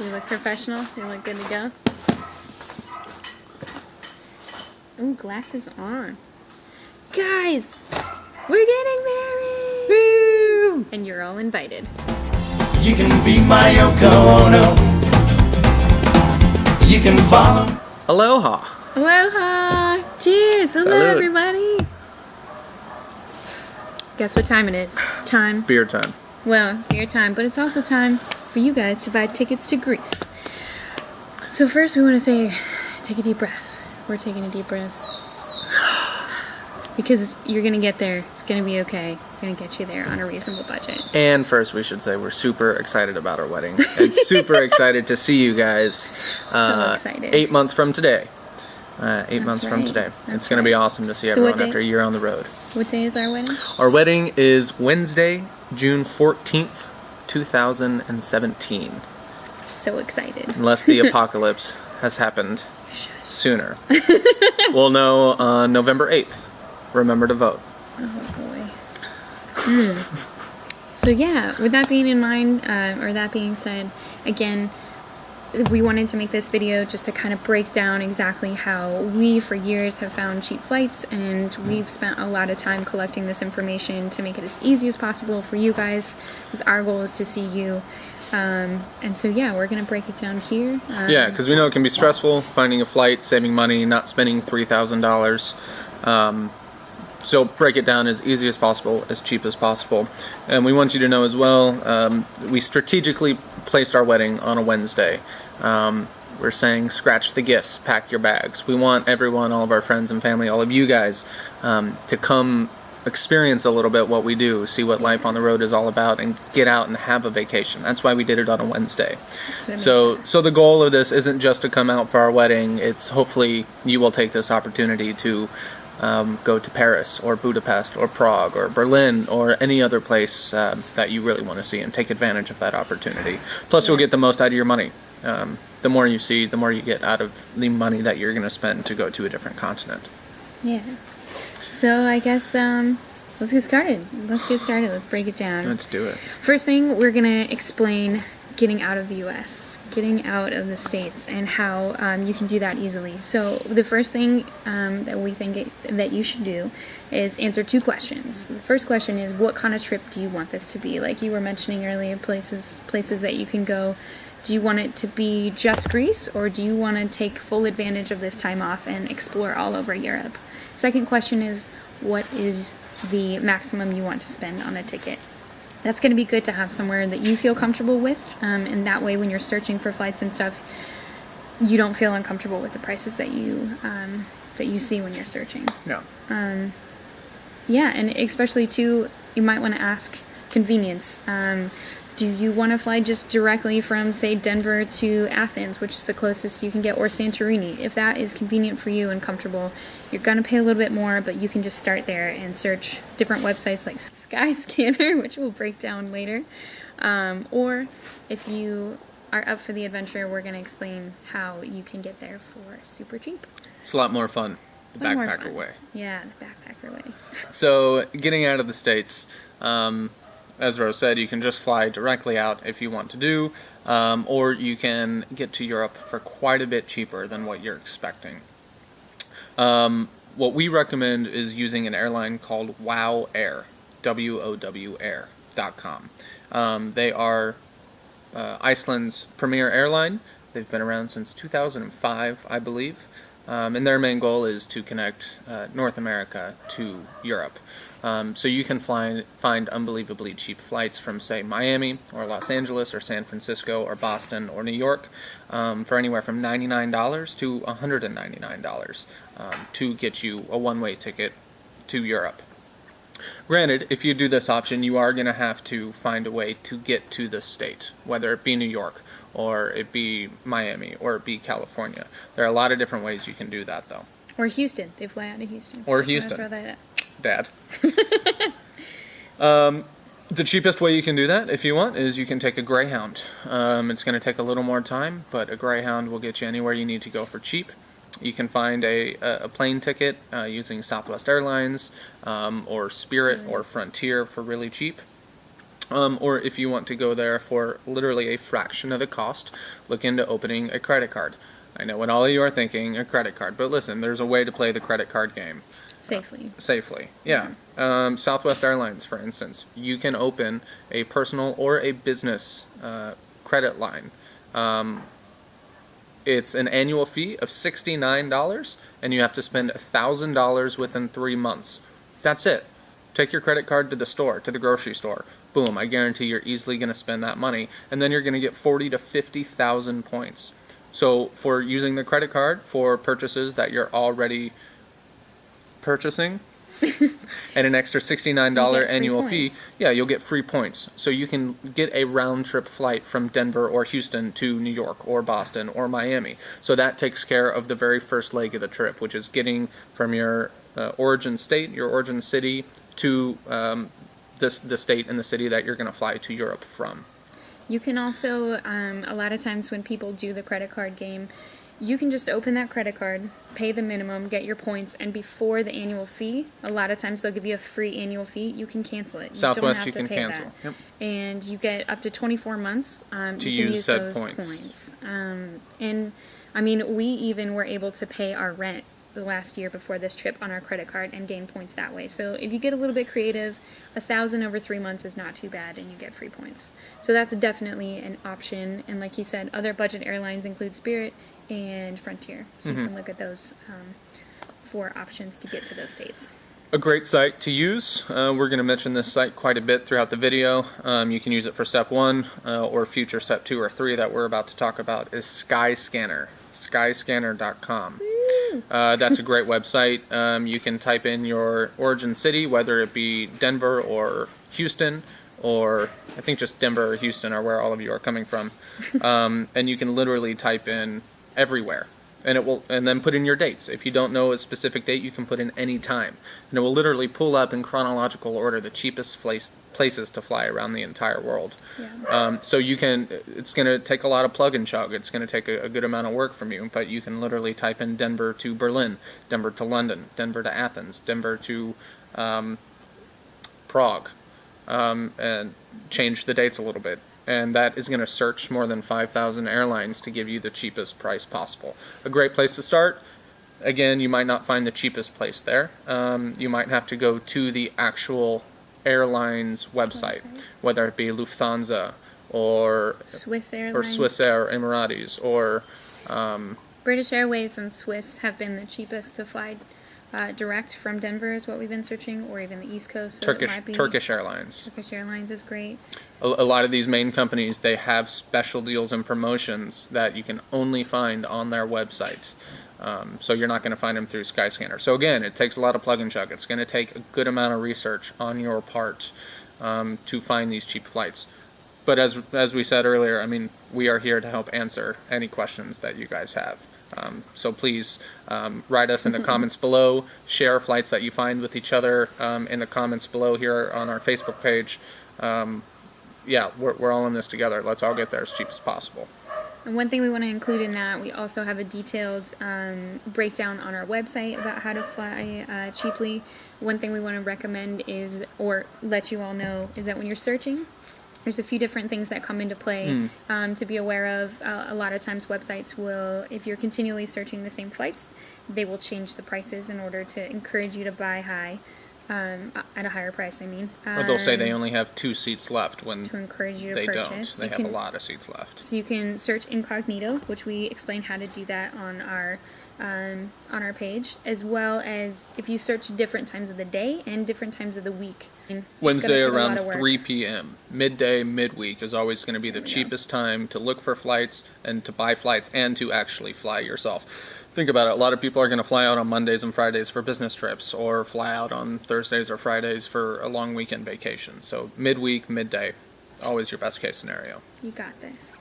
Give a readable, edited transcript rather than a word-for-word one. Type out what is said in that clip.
You look professional. You look good to go. Ooh, glasses on. Guys, we're getting married! Woo! And you're all invited. You can be my Yoko Ono. You can follow. Aloha. Aloha! Cheers! Hello, Salud. everybody! Guess what time it is? It's time. Beer time. Well, it's beer time, but it's also time for you guys to buy tickets to Greece. So first we want to say, take a deep breath. We're taking a deep breath. Because you're going to get there. It's going to be okay. We're going to get you there on a reasonable budget. And first, we should say we're super excited about our wedding and super excited to see you guys. So excited. 8 months from today. 8 months from right. today. That's It's going to be right. awesome to see So what everyone after a day? year on the road. What day is our wedding? Our wedding is Wednesday, June 14th, 2017. So excited. Unless the apocalypse has happened sooner. We'll know on November 8th. Remember to vote. Oh boy. So yeah, with that being in mind, or that being said, again, we wanted to make this video just to kind of break down exactly how we for years have found cheap flights, and we've spent a lot of time collecting this information to make it as easy as possible for you guys, because our goal is to see you. And so yeah, we're gonna break it down here. Yeah, because we know it can be stressful finding a flight, saving money, not spending $3,000. So break it down as easy as possible, as cheap as possible. And we want you to know as well, we strategically placed our wedding on a Wednesday. We're saying scratch the gifts, pack your bags. We want everyone, all of our friends and family, all of you guys, to come experience a little bit what we do, see what life on the road is all about, and get out and have a vacation. That's why we did it on a Wednesday. So the goal of this isn't just to come out for our wedding. It's hopefully you will take this opportunity to go to Paris or Budapest or Prague or Berlin or any other place that you really want to see, and take advantage of that opportunity. Plus, you'll get the most out of your money. The more you see, the more you get out of the money that you're going to spend to go to a different continent. Yeah. So I guess let's get started. Let's break it down. Let's do it. First thing, we're gonna explain getting out of the U.S., getting out of the States, and how you can do that easily. So the first thing that we think that you should do is answer two questions. The first question is, what kind of trip do you want this to be? Like you were mentioning earlier, places that you can go. Do you want it to be just Greece, or do you want to take full advantage of this time off and explore all over Europe? Second question is, what is the maximum you want to spend on a ticket? That's going to be good to have somewhere that you feel comfortable with, and that way when you're searching for flights and stuff, you don't feel uncomfortable with the prices that you see when you're searching. Yeah. Yeah, and especially too, you might want to ask convenience. Do you want to fly just directly from, say, Denver to Athens, which is the closest you can get, or Santorini? If that is convenient for you and comfortable, you're going to pay a little bit more, but you can just start there and search different websites like Skyscanner, which we'll break down later. Or if you are up for the adventure, we're going to explain how you can get there for super cheap. It's a lot more fun the A lot more backpacker fun. way. Yeah, the backpacker way. So getting out of the States, as Rose said, you can just fly directly out if you want to do, or you can get to Europe for quite a bit cheaper than what you're expecting. What we recommend is using an airline called WOW Air, WOW Air.com. They are Iceland's premier airline. They've been around since 2005, I believe. And their main goal is to connect North America to Europe. So you can find unbelievably cheap flights from, say, Miami or Los Angeles or San Francisco or Boston or New York for anywhere from $99 to $199 to get you a one-way ticket to Europe. Granted, if you do this option, you are going to have to find a way to get to the state, whether it be New York or it be Miami or it be California. There are a lot of different ways you can do that, though. Or Houston. They fly out of Houston. Or Just Houston. wanna throw that out. Dad. The cheapest way you can do that, if you want, is you can take a Greyhound. It's going to take a little more time, but a Greyhound will get you anywhere you need to go for cheap. You can find a plane ticket using Southwest Airlines or Spirit or Frontier for really cheap. Or if you want to go there for literally a fraction of the cost, look into opening a credit card. I know what all of you are thinking, a credit card, but listen, there's a way to play the credit card game. Safely. Yeah. Southwest Airlines, for instance, you can open a personal or a business credit line. It's an annual fee of $69, and you have to spend $1,000 within 3 months. That's it. Take your credit card to the store, to the grocery store. Boom, I guarantee you're easily going to spend that money, and then you're going to get 40 to 50,000 points. So for using the credit card for purchases that you're already purchasing and an extra $69 annual fee, yeah, you'll get free points. So you can get a round trip flight from Denver or Houston to New York or Boston or Miami. So that takes care of the very first leg of the trip, which is getting from your origin state, your origin city, to the state and the city that you're going to fly to Europe from. You can also, a lot of times when people do the credit card game, you can just open that credit card, pay the minimum, get your points, and before the annual fee, a lot of times they'll give you a free annual fee. You can cancel it. Southwest, you can cancel. Yep. And you get up to 24 months to use said points. And I mean, we even were able to pay our rent the last year before this trip on our credit card and gain points that way. So if you get a little bit creative, 1,000 over 3 months is not too bad, and you get free points. So that's definitely an option. And like he said, other budget airlines include Spirit and Frontier. So you can look at those for options to get to those states. A great site to use. We're going to mention this site quite a bit throughout the video. You can use it for step 1 or future step 2 or 3 that we're about to talk about is Skyscanner. Skyscanner.com. That's a great website. You can type in your origin city, whether it be Denver or Houston, or I think just Denver or Houston are where all of you are coming from. And you can literally type in everywhere, and it will, and then put in your dates. If you don't know a specific date, you can put in any time, and it will literally pull up in chronological order the cheapest places to fly around the entire world. Yeah. So you can, it's going to take a lot of plug and chug. It's going to take a good amount of work from you, but you can literally type in Denver to Berlin, Denver to London, Denver to Athens, Denver to Prague, and change the dates a little bit. And that is going to search more than 5,000 airlines to give you the cheapest price possible. A great place to start. Again, you might not find the cheapest place there. You might have to go to the actual airline's website, whether it be Lufthansa or Swiss Airlines, or Swiss Air, Emirates, or British Airways and Swiss have been the cheapest to fly direct from Denver is what we've been searching, or even the East Coast. So Turkish Airlines. Turkish Airlines is great. A lot of these main companies, they have special deals and promotions that you can only find on their websites. So you're not going to find them through Skyscanner. So again, it takes a lot of plug and chug. It's going to take a good amount of research on your part to find these cheap flights. But as we said earlier, I mean, we are here to help answer any questions that you guys have. So please write us in the comments below. Share flights that you find with each other in the comments below here on our Facebook page. Yeah, we're all in this together. Let's all get there as cheap as possible. And one thing we want to include in that, we also have a detailed breakdown on our website about how to fly cheaply. One thing we want to recommend is, or let you all know, is that when you're searching, there's a few different things that come into play to be aware of. A lot of times websites will, if you're continually searching the same flights, they will change the prices in order to encourage you to buy high, at a higher price, I mean. Or they'll say they only have 2 seats left when to encourage you to they purchase. don't. They have a lot of seats left. So you can search incognito, which we explain how to do that on our page, as well as if you search different times of the day and different times of the week. Wednesday around 3 p.m. Midday, midweek is always going to be the cheapest time to look for flights and to buy flights and to actually fly yourself. Think about it. A lot of people are going to fly out on Mondays and Fridays for business trips, or fly out on Thursdays or Fridays for a long weekend vacation. So midweek, midday, always your best case scenario. You got this.